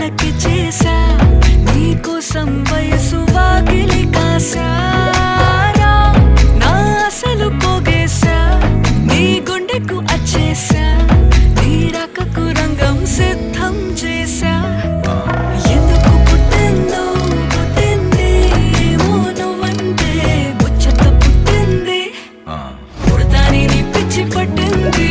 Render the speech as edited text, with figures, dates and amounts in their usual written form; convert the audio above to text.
కళ్ళకి చేసా నీకోసం వయసు వాకిలి కాసారా నా అసలు పోగేశా నీ గుండెకు అచ్చేసా నీ రకకు రంగం సిద్ధం చేసా ఎందుకు పుట్టిందో పుట్టింది ఏమో నువ్వంటే ముచ్చట పుట్టింది పుడతాని నీ పిచ్చి పట్టింది